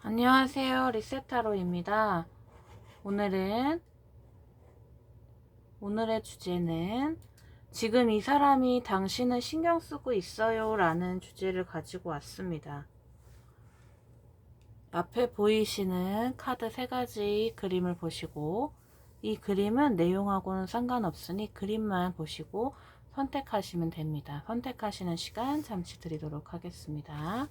안녕하세요. 리셋타로입니다. 오늘의 주제는 지금 이 사람이 당신을 신경 쓰고 있어요 라는 주제를 가지고 왔습니다. 앞에 보이시는 카드 3가지 그림을 보시고, 이 그림은 내용하고는 상관없으니 그림만 보시고 선택하시면 됩니다. 선택하시는 시간 잠시 드리도록 하겠습니다.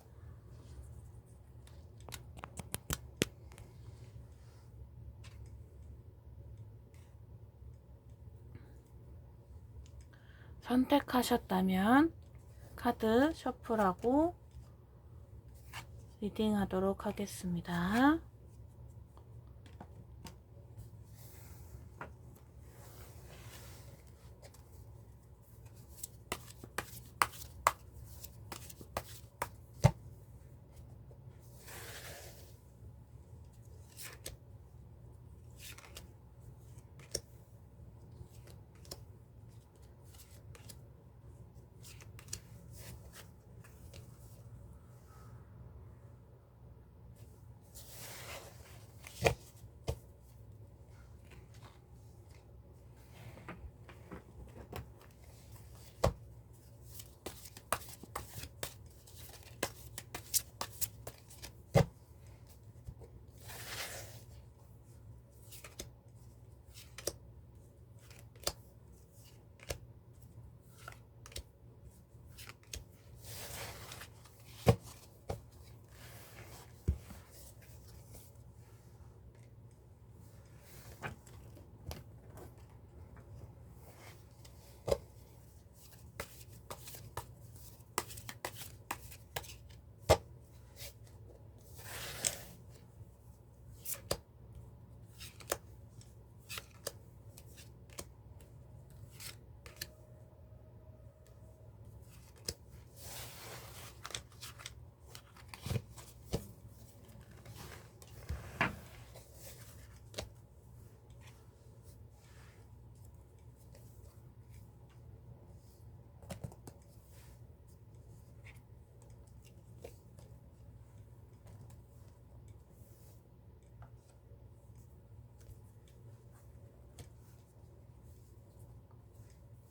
선택하셨다면 카드 셔플하고 리딩 하도록 하겠습니다.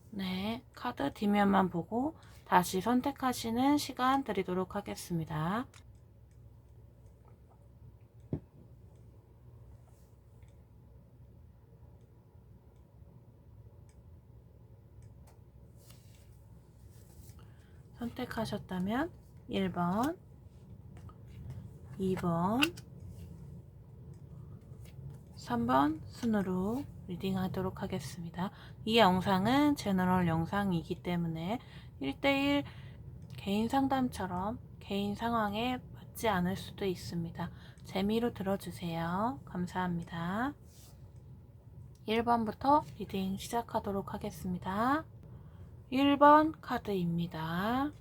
네, 카드 뒷면만 보고 다시 선택하시는 시간 드리도록 하겠습니다. 선택하셨다면 1번, 2번, 3번 순으로 리딩 하도록 하겠습니다. 이 영상은 제너럴 영상이기 때문에 1대1 개인 상담처럼 개인 상황에 맞지 않을 수도 있습니다. 재미로 들어주세요. 감사합니다. 1번부터 리딩 시작하도록 하겠습니다. 1번 카드입니다.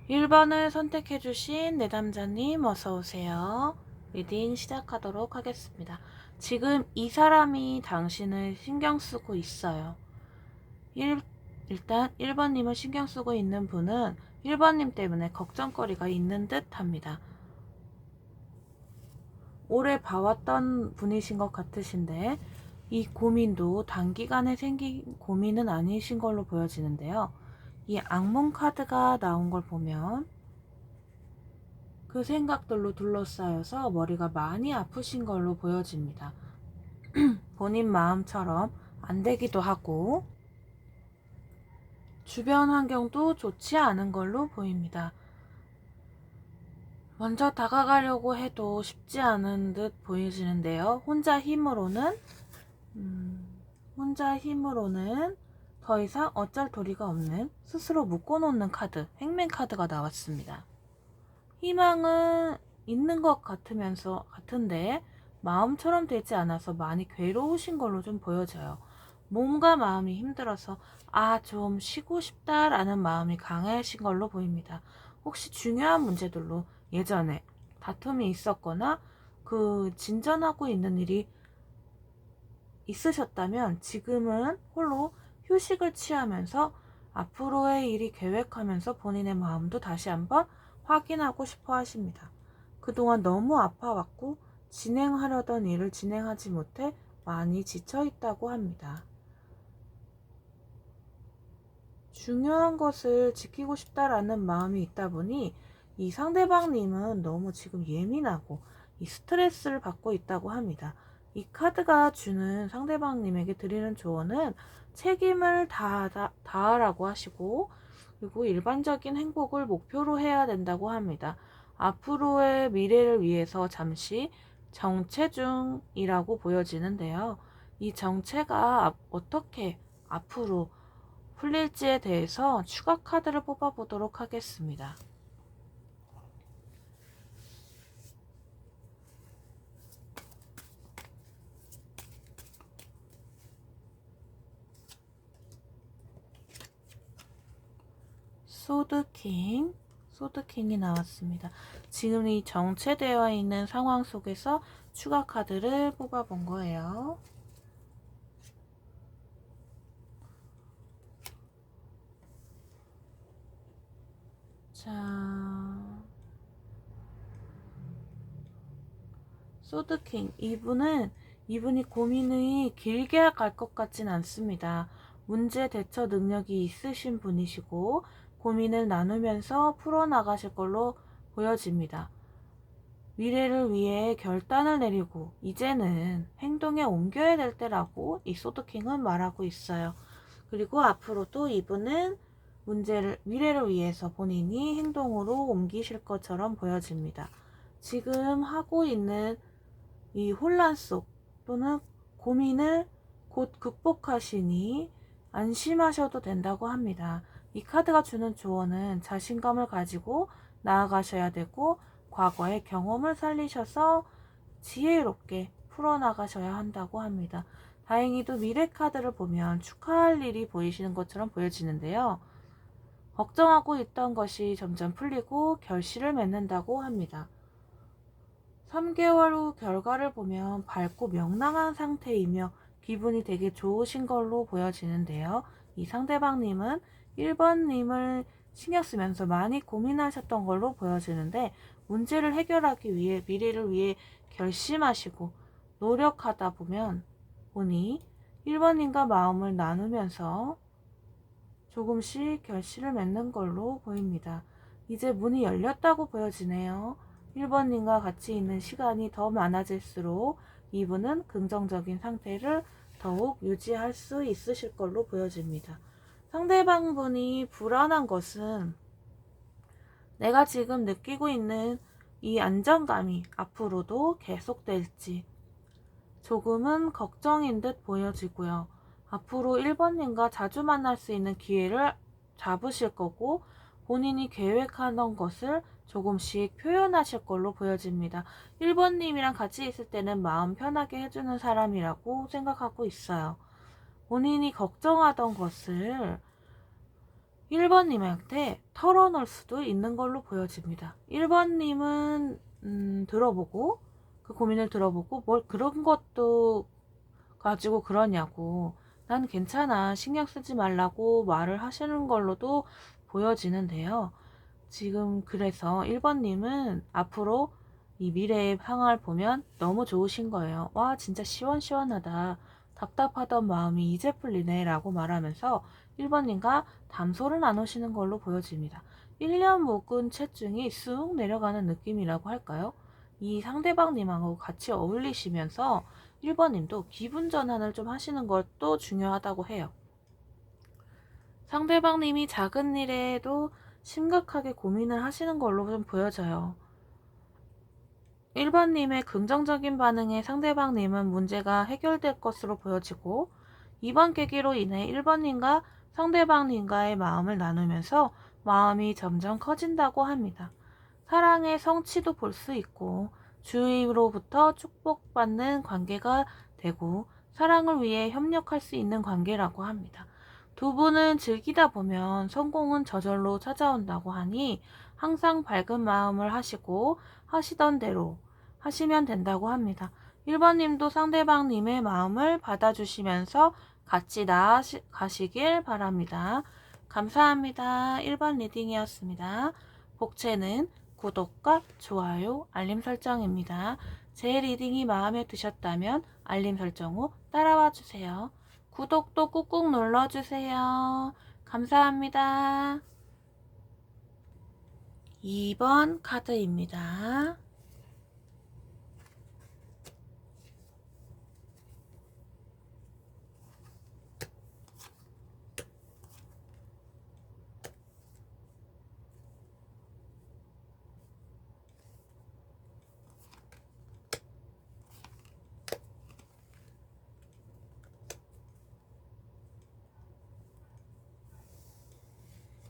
1번을 선택해주신 내담자님 어서오세요. 리딩 시작하도록 하겠습니다. 지금 이 사람이 당신을 신경 쓰고 있어요. 일단 1번님을 신경 쓰고 있는 분은 1번님 때문에 걱정거리가 있는 듯 합니다. 오래 봐왔던 분이신 것 같으신데 이 고민도 단기간에 생긴 고민은 아니신 걸로 보여지는데요. 이 악몽 카드가 나온 걸 보면 그 생각들로 둘러싸여서 머리가 많이 아프신 걸로 보여집니다. 본인 마음처럼 안 되기도 하고 주변 환경도 좋지 않은 걸로 보입니다. 먼저 다가가려고 해도 쉽지 않은 듯 보이시는데요. 혼자 힘으로는 더 이상 어쩔 도리가 없는 스스로 묶어놓는 카드, 행맨 카드가 나왔습니다. 희망은 있는 것 같은데 마음처럼 되지 않아서 많이 괴로우신 걸로 좀 보여져요. 몸과 마음이 힘들어서 좀 쉬고 싶다라는 마음이 강하신 걸로 보입니다. 혹시 중요한 문제들로 예전에 다툼이 있었거나 그 진전하고 있는 일이 있으셨다면 지금은 홀로 휴식을 취하면서 앞으로의 일이 계획하면서 본인의 마음도 다시 한번 확인하고 싶어 하십니다. 그동안 너무 아파왔고 진행하려던 일을 진행하지 못해 많이 지쳐있다고 합니다. 중요한 것을 지키고 싶다라는 마음이 있다 보니 이 상대방님은 너무 지금 예민하고 이 스트레스를 받고 있다고 합니다. 이 카드가 주는 상대방님에게 드리는 조언은 책임을 다하라고 하시고, 그리고 일반적인 행복을 목표로 해야 된다고 합니다. 앞으로의 미래를 위해서 잠시 정체 중이라고 보여지는데요. 이 정체가 어떻게 앞으로 풀릴지에 대해서 추가 카드를 뽑아보도록 하겠습니다. 소드킹이 나왔습니다. 지금 이 정체되어 있는 상황 속에서 추가 카드를 뽑아본 거예요. 자, 소드킹, 이분이 고민이 길게 갈 것 같진 않습니다. 문제 대처 능력이 있으신 분이시고 고민을 나누면서 풀어나가실 걸로 보여집니다. 미래를 위해 결단을 내리고 이제는 행동에 옮겨야 될 때라고 이 소드킹은 말하고 있어요. 그리고 앞으로도 이분은 미래를 위해서 본인이 행동으로 옮기실 것처럼 보여집니다. 지금 하고 있는 이 혼란 속 또는 고민을 곧 극복하시니 안심하셔도 된다고 합니다. 이 카드가 주는 조언은 자신감을 가지고 나아가셔야 되고 과거의 경험을 살리셔서 지혜롭게 풀어나가셔야 한다고 합니다. 다행히도 미래 카드를 보면 축하할 일이 보이시는 것처럼 보여지는데요. 걱정하고 있던 것이 점점 풀리고 결실을 맺는다고 합니다. 3개월 후 결과를 보면 밝고 명랑한 상태이며 기분이 되게 좋으신 걸로 보여지는데요. 이 상대방님은 1번님을 신경 쓰면서 많이 고민하셨던 걸로 보여지는데 문제를 해결하기 위해 미래를 위해 결심하시고 노력하다 보니 1번님과 마음을 나누면서 조금씩 결실을 맺는 걸로 보입니다. 이제 문이 열렸다고 보여지네요. 1번님과 같이 있는 시간이 더 많아질수록 이분은 긍정적인 상태를 더욱 유지할 수 있으실 걸로 보여집니다. 상대방 분이 불안한 것은 내가 지금 느끼고 있는 이 안정감이 앞으로도 계속될지 조금은 걱정인 듯 보여지고요. 앞으로 1번님과 자주 만날 수 있는 기회를 잡으실 거고 본인이 계획하던 것을 조금씩 표현하실 걸로 보여집니다. 1번님이랑 같이 있을 때는 마음 편하게 해주는 사람이라고 생각하고 있어요. 본인이 걱정하던 것을 1번님한테 털어놓을 수도 있는 걸로 보여집니다. 1번님은 들어보고 그 고민을 들어보고 뭘 그런 것도 가지고 그러냐고 난 괜찮아 신경 쓰지 말라고 말을 하시는 걸로도 보여지는데요. 지금 그래서 1번님은 앞으로 이 미래의 상황을 보면 너무 좋으신 거예요. 와 진짜 시원시원하다. 답답하던 마음이 이제 풀리네 라고 말하면서 1번님과 담소를 나누시는 걸로 보여집니다. 1년 묵은 체중이 쑥 내려가는 느낌이라고 할까요? 이 상대방님하고 같이 어울리시면서 1번님도 기분 전환을 좀 하시는 것도 중요하다고 해요. 상대방님이 작은 일에도 심각하게 고민을 하시는 걸로 좀 보여져요. 1번님의 긍정적인 반응에 상대방님은 문제가 해결될 것으로 보여지고 이번 계기로 인해 1번님과 상대방님과의 마음을 나누면서 마음이 점점 커진다고 합니다. 사랑의 성취도 볼 수 있고 주위로부터 축복받는 관계가 되고 사랑을 위해 협력할 수 있는 관계라고 합니다. 두 분은 즐기다 보면 성공은 저절로 찾아온다고 하니 항상 밝은 마음을 하시고 하시던 대로 하시면 된다고 합니다. 1번님도 상대방님의 마음을 받아주시면서 같이 나아가시길 바랍니다. 감사합니다. 1번 리딩이었습니다. 복채는 구독과 좋아요, 알림 설정입니다. 제 리딩이 마음에 드셨다면 알림 설정 후 따라와 주세요. 구독도 꾹꾹 눌러주세요. 감사합니다. 2번 카드입니다.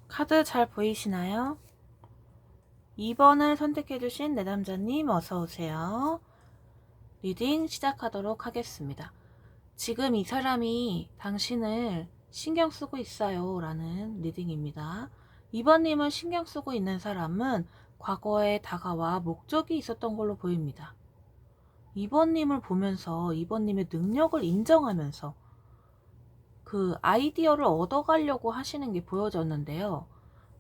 카드 잘 보이시나요? 2번을 선택해주신 내담자님 어서오세요. 리딩 시작하도록 하겠습니다. 지금 이 사람이 당신을 신경 쓰고 있어요 라는 리딩입니다. 2번님을 신경 쓰고 있는 사람은 과거에 다가와 목적이 있었던 걸로 보입니다. 2번님을 보면서 2번님의 능력을 인정하면서 그 아이디어를 얻어가려고 하시는 게 보여졌는데요.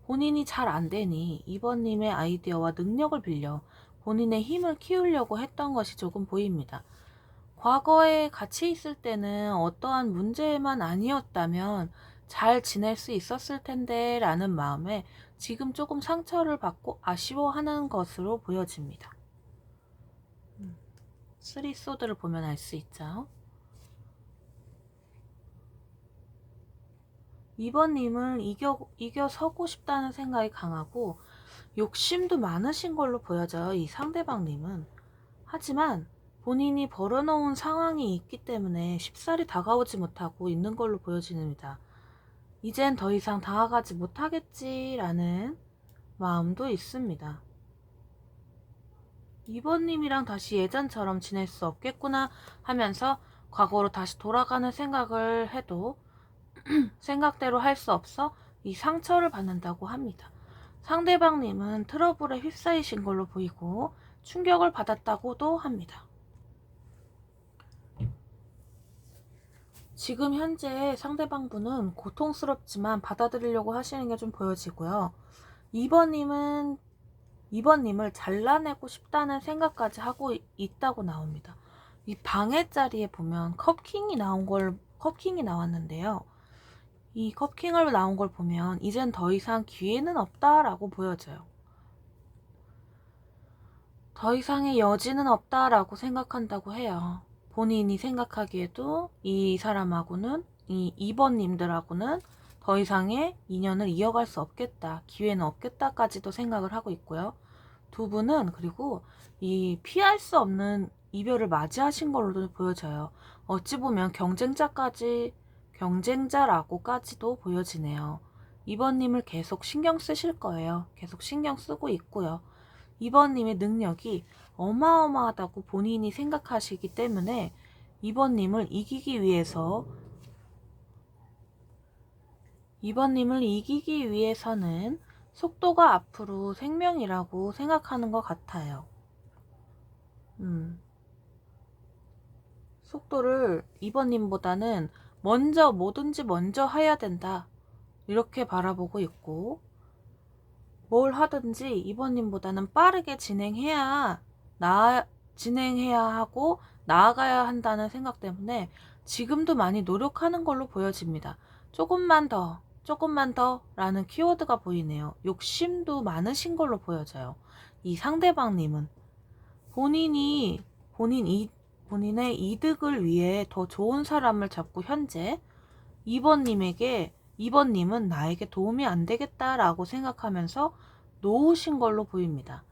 본인이 잘 안되니 2번님의 아이디어와 능력을 빌려 본인의 힘을 키우려고 했던 것이 조금 보입니다. 과거에 같이 있을 때는 어떠한 문제만 아니었다면 잘 지낼 수 있었을 텐데 라는 마음에 지금 조금 상처를 받고 아쉬워하는 것으로 보여집니다. 쓰리 소드를 보면 알 수 있죠. 2번님을 이겨서고 싶다는 생각이 강하고 욕심도 많으신 걸로 보여져요. 이 상대방님은. 하지만 본인이 벌어놓은 상황이 있기 때문에 쉽사리 다가오지 못하고 있는 걸로 보여집니다. 이젠 더 이상 다가가지 못하겠지라는 마음도 있습니다. 2번님이랑 다시 예전처럼 지낼 수 없겠구나 하면서 과거로 다시 돌아가는 생각을 해도 생각대로 할 수 없어 이 상처를 받는다고 합니다. 상대방님은 트러블에 휩싸이신 걸로 보이고 충격을 받았다고도 합니다. 지금 현재 상대방분은 고통스럽지만 받아들이려고 하시는 게 좀 보여지고요. 2번님을 잘라내고 싶다는 생각까지 하고 있다고 나옵니다. 이 방해 자리에 보면 컵킹이 나왔는데요. 이 컵킹을 나온 걸 보면 이젠 더 이상 기회는 없다라고 보여져요. 더 이상의 여지는 없다라고 생각한다고 해요. 본인이 생각하기에도 이 사람하고는 이 2번님들하고는 더 이상의 인연을 이어갈 수 없겠다, 기회는 없겠다까지도 생각을 하고 있고요. 두 분은 그리고 이 피할 수 없는 이별을 맞이하신 걸로도 보여져요. 어찌 보면 경쟁자라고까지도 보여지네요. 2번님을 계속 신경 쓰실 거예요. 계속 신경 쓰고 있고요. 2번님의 능력이 어마어마하다고 본인이 생각하시기 때문에 2번님을 이기기 위해서는 속도가 앞으로 생명이라고 생각하는 것 같아요. 속도를 2번님보다는 뭐든지 먼저 해야 된다 이렇게 바라보고 있고, 뭘 하든지 2번님보다는 빠르게 진행해야 하고 나아가야 한다는 생각 때문에 지금도 많이 노력하는 걸로 보여집니다. 조금만 더 라는 키워드가 보이네요. 욕심도 많으신 걸로 보여져요. 이 상대방님은 본인의 이득을 위해 더 좋은 사람을 잡고 현재 2번님은 나에게 도움이 안 되겠다라고 생각하면서 놓으신 걸로 보입니다.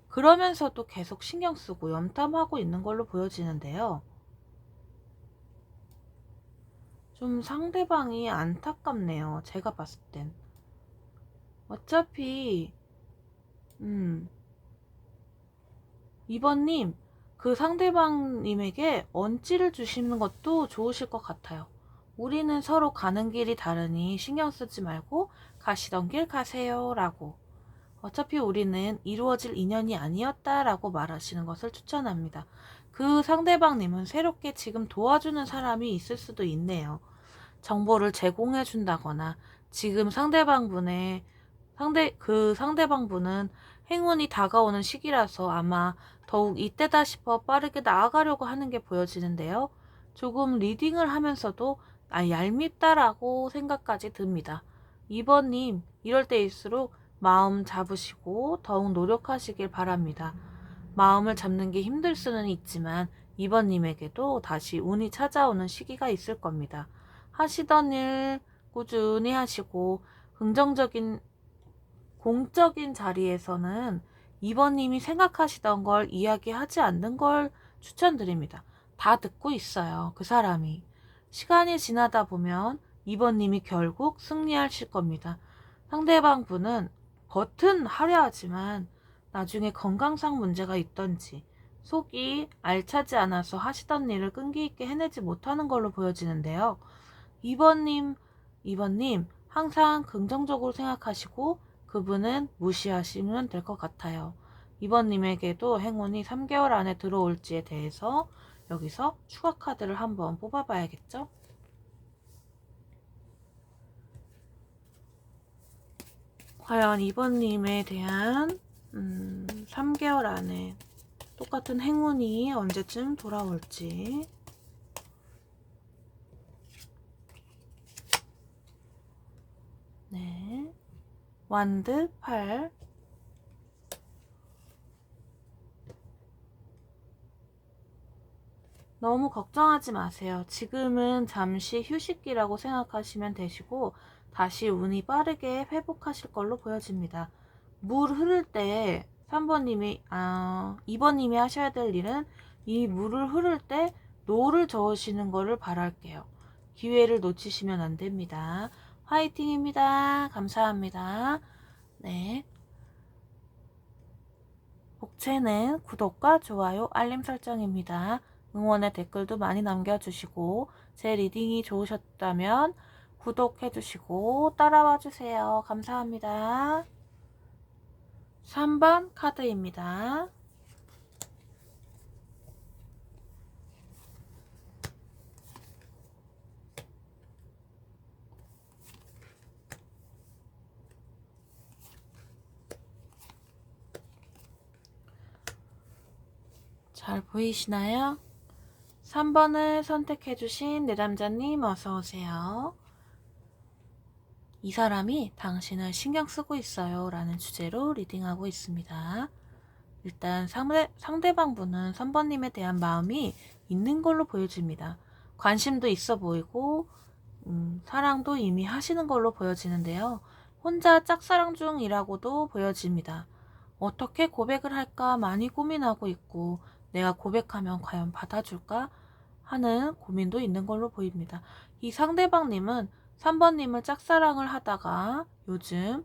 그러면서도 계속 신경 쓰고 염탐하고 있는 걸로 보여지는데요. 좀 상대방이 안타깝네요. 제가 봤을 땐. 어차피 2번님 그 상대방님에게 언지를 주시는 것도 좋으실 것 같아요. 우리는 서로 가는 길이 다르니 신경 쓰지 말고 가시던 길 가세요 라고. 어차피 우리는 이루어질 인연이 아니었다 라고 말하시는 것을 추천합니다. 그 상대방님은 새롭게 지금 도와주는 사람이 있을 수도 있네요. 정보를 제공해 준다거나 지금 상대방분은 행운이 다가오는 시기라서 아마 더욱 이때다 싶어 빠르게 나아가려고 하는 게 보여지는데요. 조금 리딩을 하면서도 얄밉다라고 생각까지 듭니다. 2번님, 이럴 때일수록 마음 잡으시고 더욱 노력하시길 바랍니다. 마음을 잡는 게 힘들 수는 있지만 2번님에게도 다시 운이 찾아오는 시기가 있을 겁니다. 하시던 일 꾸준히 하시고 긍정적인 공적인 자리에서는 2번님이 생각하시던 걸 이야기하지 않는 걸 추천드립니다. 다 듣고 있어요. 그 사람이. 시간이 지나다 보면 2번님이 결국 승리하실 겁니다. 상대방 분은 겉은 화려하지만 나중에 건강상 문제가 있던지 속이 알차지 않아서 하시던 일을 끈기 있게 해내지 못하는 걸로 보여지는데요. 2번님 항상 긍정적으로 생각하시고 그분은 무시하시면 될 것 같아요. 2번님에게도 행운이 3개월 안에 들어올지에 대해서 여기서 추가 카드를 한번 뽑아봐야겠죠? 과연 2번님에 대한 3개월 안에 똑같은 행운이 언제쯤 돌아올지. 네, 완드 8. 너무 걱정하지 마세요. 지금은 잠시 휴식기라고 생각하시면 되시고 다시 운이 빠르게 회복하실 걸로 보여집니다. 물 흐를 때 2번님이 하셔야 될 일은 이 물을 흐를 때 노를 저으시는 거를 바랄게요. 기회를 놓치시면 안 됩니다. 화이팅입니다. 감사합니다. 네. 복채는 구독과 좋아요, 알림 설정입니다. 응원의 댓글도 많이 남겨주시고 제 리딩이 좋으셨다면 구독해주시고 따라와 주세요. 감사합니다. 3번 카드입니다. 잘 보이시나요? 3번을 선택해주신 내담자님 어서오세요. 이 사람이 당신을 신경 쓰고 있어요 라는 주제로 리딩하고 있습니다. 일단 상대방 분은 3번님에 대한 마음이 있는 걸로 보여집니다. 관심도 있어 보이고 사랑도 이미 하시는 걸로 보여지는데요. 혼자 짝사랑 중이라고도 보여집니다. 어떻게 고백을 할까 많이 고민하고 있고 내가 고백하면 과연 받아줄까 하는 고민도 있는 걸로 보입니다. 이 상대방님은 3번님을 짝사랑을 하다가 요즘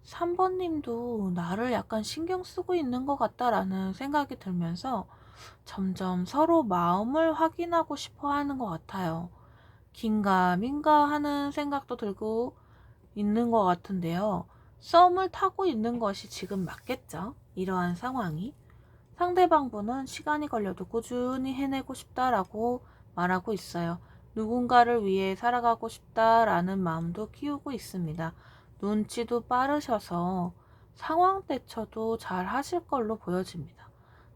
3번님도 나를 약간 신경 쓰고 있는 것 같다라는 생각이 들면서 점점 서로 마음을 확인하고 싶어 하는 것 같아요. 긴가민가 하는 생각도 들고 있는 것 같은데요. 썸을 타고 있는 것이 지금 맞겠죠? 이러한 상황이. 상대방 분은 시간이 걸려도 꾸준히 해내고 싶다라고 말하고 있어요. 누군가를 위해 살아가고 싶다라는 마음도 키우고 있습니다. 눈치도 빠르셔서 상황 대처도 잘 하실 걸로 보여집니다.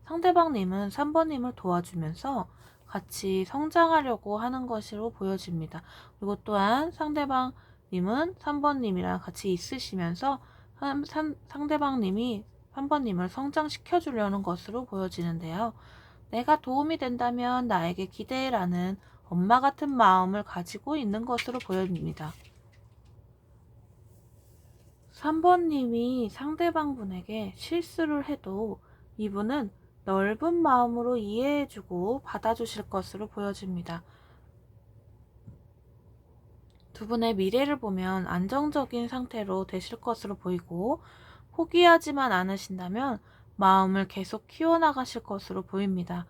상대방님은 3번님을 도와주면서 같이 성장하려고 하는 것으로 보여집니다. 그리고 또한 상대방님은 3번님이랑 같이 있으시면서 상대방님이 3번님을 성장시켜 주려는 것으로 보여지는데요. 내가 도움이 된다면 나에게 기대라는 엄마 같은 마음을 가지고 있는 것으로 보여집니다. 3번님이 상대방 분에게 실수를 해도 이분은 넓은 마음으로 이해해주고 받아주실 것으로 보여집니다. 두 분의 미래를 보면 안정적인 상태로 되실 것으로 보이고 포기하지만 않으신다면 마음을 계속 키워나가실 것으로 보입니다.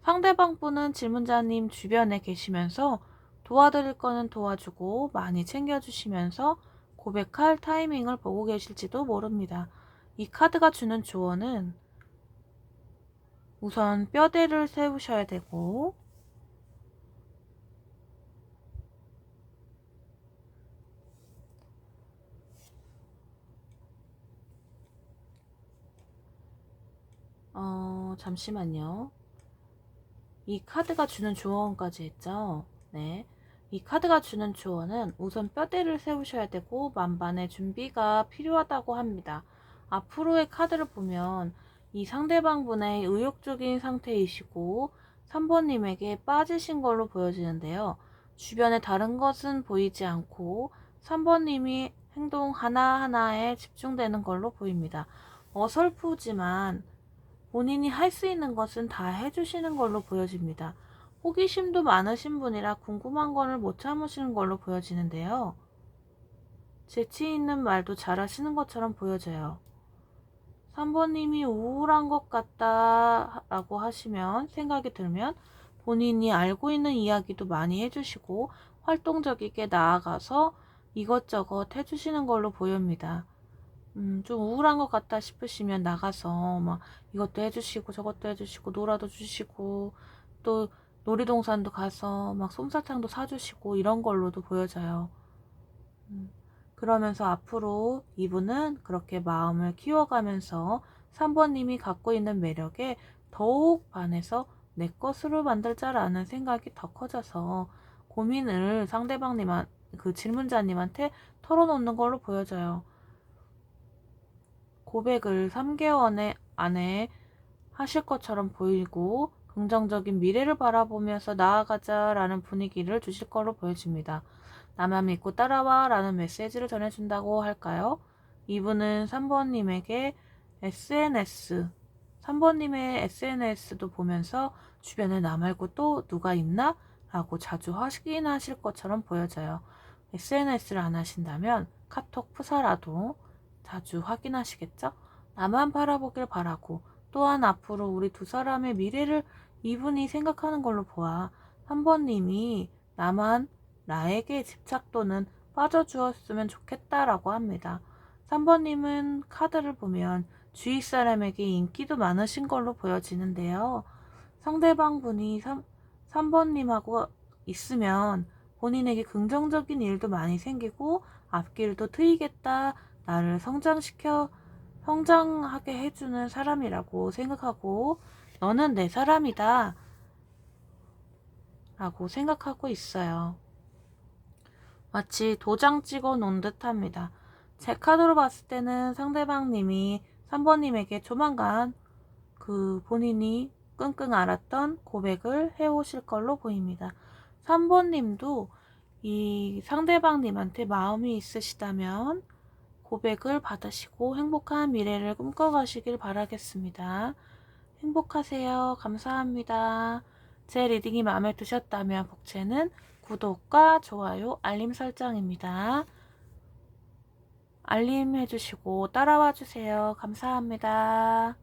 상대방 분은 질문자님 주변에 계시면서 도와드릴 거는 도와주고 많이 챙겨주시면서 고백할 타이밍을 보고 계실지도 모릅니다. 이 카드가 주는 조언은 우선 뼈대를 세우셔야 되고 잠시만요. 이 카드가 주는 조언까지 했죠. 네. 이 카드가 주는 조언은 우선 뼈대를 세우셔야 되고 만반의 준비가 필요하다고 합니다. 앞으로의 카드를 보면 이 상대방 분의 의욕적인 상태이시고 3번님에게 빠지신 걸로 보여지는데요. 주변에 다른 것은 보이지 않고 3번님이 행동 하나하나에 집중되는 걸로 보입니다. 어설프지만 본인이 할 수 있는 것은 다 해주시는 걸로 보여집니다. 호기심도 많으신 분이라 궁금한 거를 못 참으시는 걸로 보여지는데요. 재치 있는 말도 잘하시는 것처럼 보여져요. 3번님이 우울한 것 같다 라고 하시면 생각이 들면 본인이 알고 있는 이야기도 많이 해주시고 활동적이게 나아가서 이것저것 해주시는 걸로 보입니다. 좀 우울한 것 같다 싶으시면 나가서 막 이것도 해주시고 저것도 해주시고 놀아도 주시고 또 놀이동산도 가서 막 솜사탕도 사주시고 이런 걸로도 보여져요. 그러면서 앞으로 이분은 그렇게 마음을 키워가면서 3번님이 갖고 있는 매력에 더욱 반해서 내 것으로 만들자라는 생각이 더 커져서 고민을 그 질문자님한테 털어놓는 걸로 보여져요. 고백을 3개월 안에 하실 것처럼 보이고 긍정적인 미래를 바라보면서 나아가자라는 분위기를 주실 걸로 보여집니다. 나만 믿고 따라와 라는 메시지를 전해준다고 할까요? 이분은 3번님에게 3번님의 SNS도 보면서 주변에 나 말고 또 누가 있나? 라고 자주 확인하실 것처럼 보여져요. SNS를 안 하신다면 카톡 프사라도 자주 확인하시겠죠? 나만 바라보길 바라고 또한 앞으로 우리 두 사람의 미래를 이분이 생각하는 걸로 보아 3번님이 나에게 집착도는 빠져주었으면 좋겠다라고 합니다. 3번님은 카드를 보면 주위 사람에게 인기도 많으신 걸로 보여지는데요. 상대방 분이 3번님하고 있으면 본인에게 긍정적인 일도 많이 생기고 앞길도 트이겠다, 나를 성장하게 해주는 사람이라고 생각하고 너는 내 사람이다 라고 생각하고 있어요. 마치 도장 찍어 놓은 듯 합니다. 제 카드로 봤을 때는 상대방님이 3번님에게 조만간 본인이 끙끙 앓았던 고백을 해오실 걸로 보입니다. 3번님도 이 상대방님한테 마음이 있으시다면 고백을 받으시고 행복한 미래를 꿈꿔가시길 바라겠습니다. 행복하세요. 감사합니다. 제 리딩이 마음에 드셨다면 복채는 구독과 좋아요, 알림 설정입니다. 알림 해주시고 따라와 주세요. 감사합니다.